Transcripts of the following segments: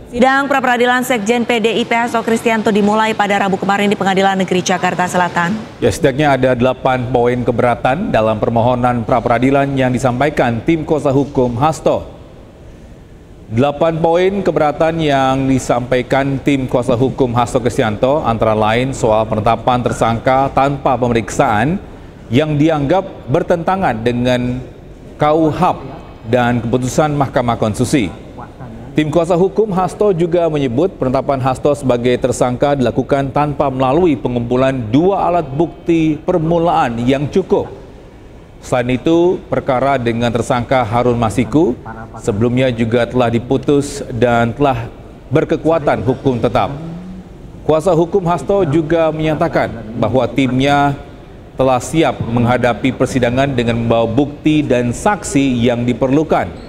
Sidang pra-peradilan Sekjen PDIP Hasto Kristianto dimulai pada Rabu kemarin di Pengadilan Negeri Jakarta Selatan. Ya, setidaknya ada 8 poin keberatan dalam permohonan pra-peradilan yang disampaikan tim kuasa hukum Hasto. 8 poin keberatan yang disampaikan tim kuasa hukum Hasto Kristianto antara lain soal penetapan tersangka tanpa pemeriksaan yang dianggap bertentangan dengan KUHP dan keputusan Mahkamah Konstitusi. Tim kuasa hukum Hasto juga menyebut penetapan Hasto sebagai tersangka dilakukan tanpa melalui pengumpulan 2 alat bukti permulaan yang cukup. Selain itu, perkara dengan tersangka Harun Masiku sebelumnya juga telah diputus dan telah berkekuatan hukum tetap. Kuasa hukum Hasto juga menyatakan bahwa timnya telah siap menghadapi persidangan dengan membawa bukti dan saksi yang diperlukan.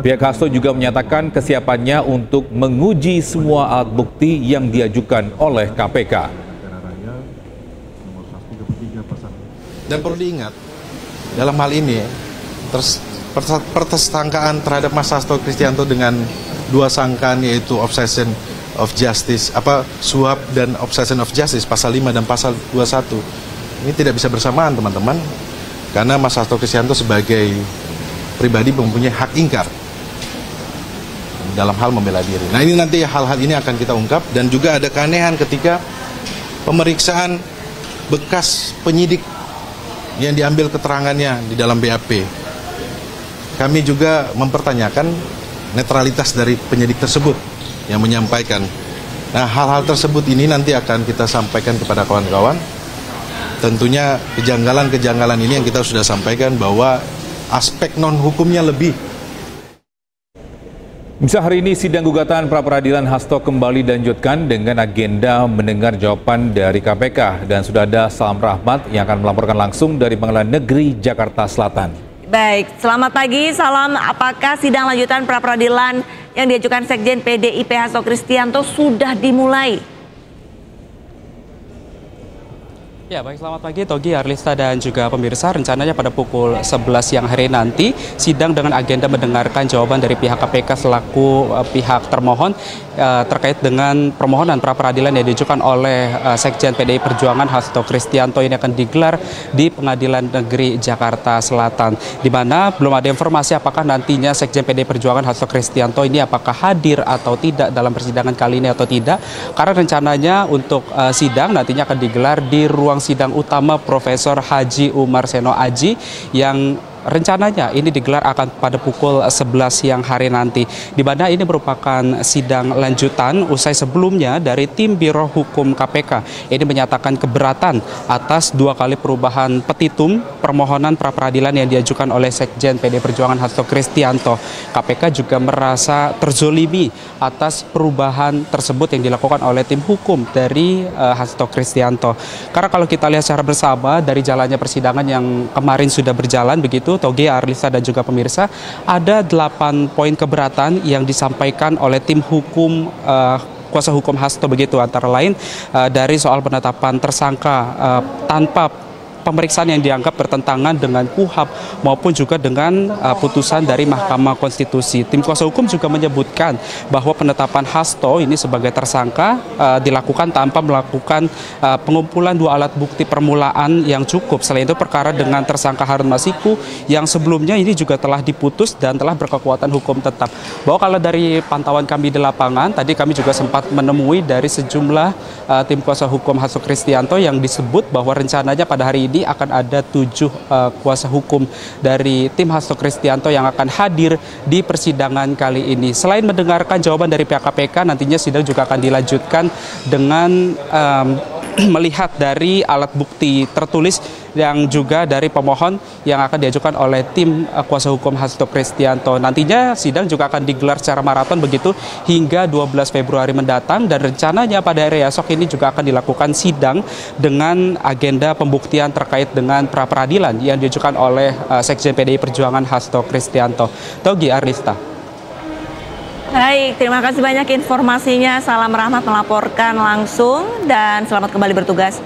Pihak Hasto juga menyatakan kesiapannya untuk menguji semua alat bukti yang diajukan oleh KPK. Dan perlu diingat, dalam hal ini pertersangkaan terhadap Mas Hasto Kristianto dengan 2 sangkaan yaitu obsession of justice, suap dan obsession of justice pasal 5 dan pasal 21 ini tidak bisa bersamaan, teman-teman, karena Mas Hasto Kristianto sebagai pribadi mempunyai hak ingkar dalam hal membela diri. Nah, ini nanti hal-hal ini akan kita ungkap, dan juga ada keanehan ketika pemeriksaan bekas penyidik yang diambil keterangannya di dalam BAP. Kami juga mempertanyakan netralitas dari penyidik tersebut yang menyampaikan. Nah, hal-hal tersebut ini nanti akan kita sampaikan kepada kawan-kawan. Tentunya kejanggalan-kejanggalan ini yang kita sudah sampaikan bahwa aspek non-hukumnya lebih. Bisa hari ini sidang gugatan pra-peradilan Hasto kembali dilanjutkan dengan agenda mendengar jawaban dari KPK, dan sudah ada Salam Rahmat yang akan melaporkan langsung dari Pengadilan Negeri Jakarta Selatan. Baik, selamat pagi Salam. Apakah sidang lanjutan pra-peradilan yang diajukan Sekjen PDIP Hasto Kristianto sudah dimulai? Ya, baik, selamat pagi Togi, Arlista, dan juga pemirsa. Rencananya pada pukul 11 siang hari nanti sidang dengan agenda mendengarkan jawaban dari pihak KPK selaku pihak termohon terkait dengan permohonan pra-peradilan yang diajukan oleh Sekjen PDI Perjuangan Hasto Kristianto. Ini akan digelar di Pengadilan Negeri Jakarta Selatan, di mana belum ada informasi apakah nantinya Sekjen PDI Perjuangan Hasto Kristianto ini apakah hadir atau tidak dalam persidangan kali ini atau tidak, karena rencananya untuk sidang nantinya akan digelar di ruang sidang utama Profesor Haji Umar Seno Aji, yang rencananya ini digelar akan pada pukul 11 siang hari nanti, di mana ini merupakan sidang lanjutan usai sebelumnya dari tim Biro Hukum KPK ini menyatakan keberatan atas 2 kali perubahan petitum permohonan pra-peradilan yang diajukan oleh Sekjen PDI Perjuangan Hasto Kristianto. KPK juga merasa terzolimi atas perubahan tersebut yang dilakukan oleh tim hukum dari Hasto Kristianto. Karena kalau kita lihat secara bersama dari jalannya persidangan yang kemarin sudah berjalan begitu, Togi, Arlisa, dan juga pemirsa, ada 8 poin keberatan yang disampaikan oleh tim hukum kuasa hukum Hasto begitu, antara lain dari soal penetapan tersangka tanpa pemeriksaan yang dianggap bertentangan dengan KUHP maupun juga dengan putusan dari Mahkamah Konstitusi. Tim kuasa hukum juga menyebutkan bahwa penetapan Hasto ini sebagai tersangka dilakukan tanpa melakukan pengumpulan 2 alat bukti permulaan yang cukup. Selain itu, perkara dengan tersangka Harun Masiku yang sebelumnya ini juga telah diputus dan telah berkekuatan hukum tetap. Bahwa kalau dari pantauan kami di lapangan, tadi kami juga sempat menemui dari sejumlah tim kuasa hukum Hasto Kristianto yang disebut bahwa rencananya pada hari ini akan ada 7 kuasa hukum dari tim Hasto Kristianto yang akan hadir di persidangan kali ini. Selain mendengarkan jawaban dari pihak KPK, nantinya sidang juga akan dilanjutkan dengan melihat dari alat bukti tertulis yang juga dari pemohon yang akan diajukan oleh tim kuasa hukum Hasto Kristianto. Nantinya sidang juga akan digelar secara maraton begitu hingga 12 Februari mendatang, dan rencananya pada hari esok ini juga akan dilakukan sidang dengan agenda pembuktian terkait dengan pra-peradilan yang diajukan oleh Sekjen PDI Perjuangan Hasto Kristianto. Togi, Arlista. Baik, terima kasih banyak informasinya. Salam Rahmat melaporkan langsung, dan selamat kembali bertugas.